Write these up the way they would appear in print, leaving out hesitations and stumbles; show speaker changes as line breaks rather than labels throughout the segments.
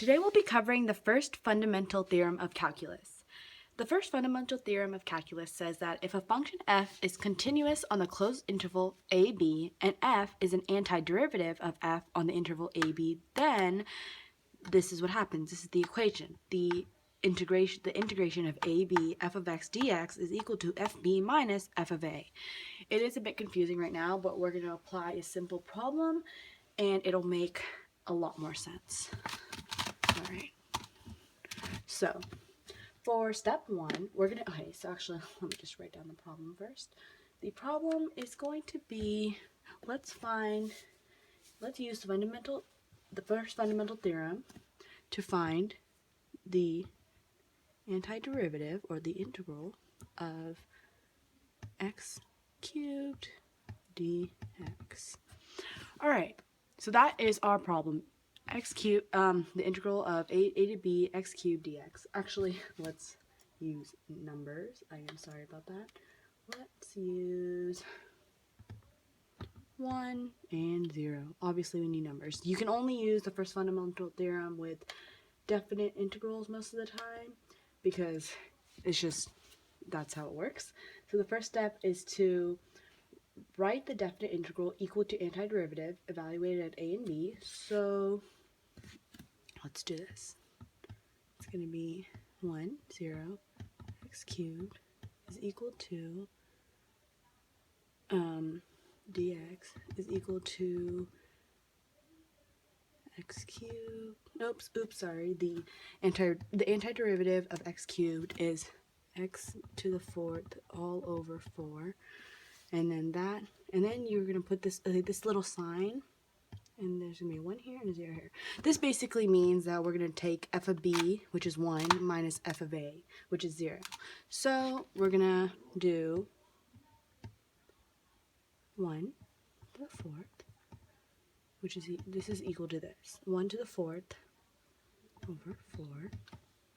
Today we'll be covering the first fundamental theorem of calculus. The first fundamental theorem of calculus says that if a function f is continuous on the closed interval ab and f is an antiderivative of f on the interval ab, then this is what happens. This is the equation. The integration of ab f of x dx is equal to fb minus f of a. It is a bit confusing right now, but we're going to apply a simple problem and it'll make a lot more sense. All right. So for step one, we're going to, okay, so actually, let me just write down the problem first. The problem is going to be, let's use the first fundamental theorem to find the antiderivative, or the integral, of x cubed dx. All right, so that is our problem. X cubed, the integral of a to b x cubed dx. Actually, let's use numbers. I am sorry about that. Let's use 1 and 0. Obviously, we need numbers. You can only use the first fundamental theorem with definite integrals most of the time because it's just, that's how it works. So the first step is to write the definite integral equal to antiderivative evaluated at a and b. So let's do this. It's going to be 1, 0, x cubed is equal to dx is equal to x cubed. Oops, sorry. The antiderivative of x cubed is x to the 4th all over 4, and then you're gonna put this little sign, and there's gonna be a 1 here and a 0 here. This basically means that we're gonna take f of b, which is 1, minus f of a, which is 0. So we're gonna do 1 to the 4th, which is, this is equal to this, 1 to the 4th over 4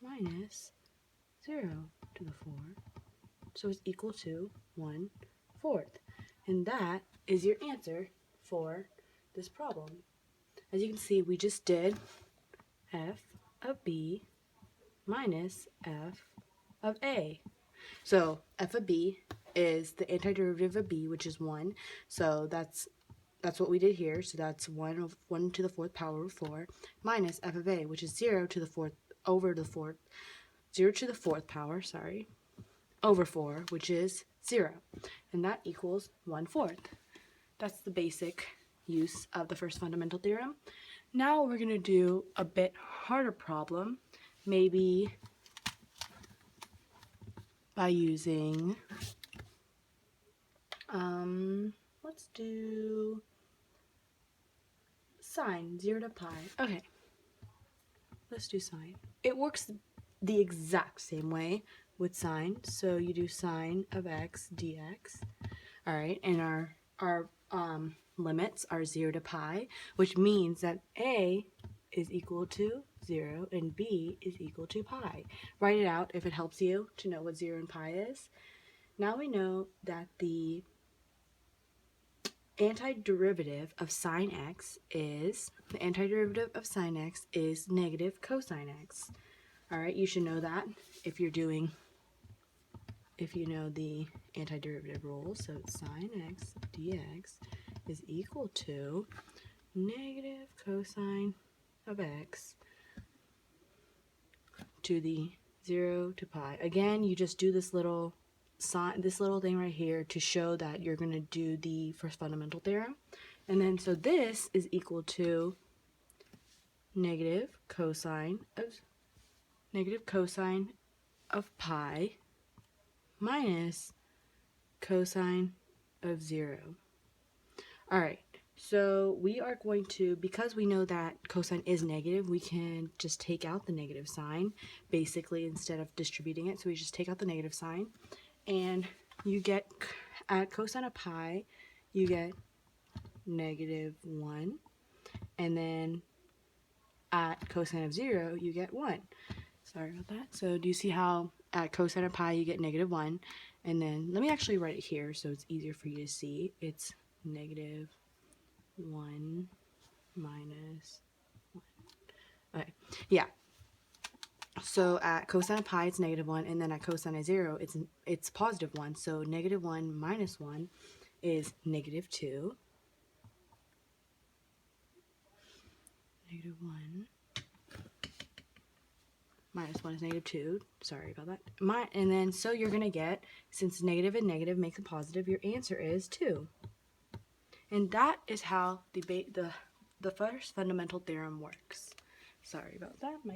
minus 0 to the 4, so it's equal to 1/4. And that is your answer for this problem. As you can see, we just did f of b minus f of a. So f of b is the antiderivative of b, which is 1. So that's what we did here. So that's 1 to the 4th power of 4 minus f of a, which is 0 to the 4th over the 4th, 0 to the 4th power, sorry, over 4, which is 0. And that equals 1/4. That's the basic use of the first fundamental theorem. Now we're going to do a bit harder problem, maybe by using, let's do sine 0 to pi. Okay, let's do sine. It works the exact same way with sine. So you do sine of x dx. All right, and our limits are 0 to pi, which means that a is equal to 0 and b is equal to pi. Write it out if it helps you to know what 0 and pi is. Now we know that the antiderivative of sine x is, negative cosine x. All right, you should know that if you know the antiderivative rule. So sine x dx is equal to negative cosine of x to the 0 to pi. Again, you just do this little thing right here to show that you're going to do the first fundamental theorem. And then so this is equal to negative cosine of pi minus cosine of 0. All right, so we are going to, because we know that cosine is negative, we can just take out the negative sign, basically, instead of distributing it. So we just take out the negative sign, and you get, at cosine of pi, you get -1, and then at cosine of 0, you get 1. Sorry about that. So do you see how at cosine of pi you get -1, and then let me actually write it here so it's easier for you to see. It's -1 minus 1. Okay, Yeah. So at cosine of pi, it's -1, and then at cosine of 0, it's +1. So -1 minus 1 is -2. -1 minus 1 is -2. Sorry about that. And then, so you're going to get, since negative and negative makes a positive, your answer is 2. And that is how the first fundamental theorem works. Sorry about that. My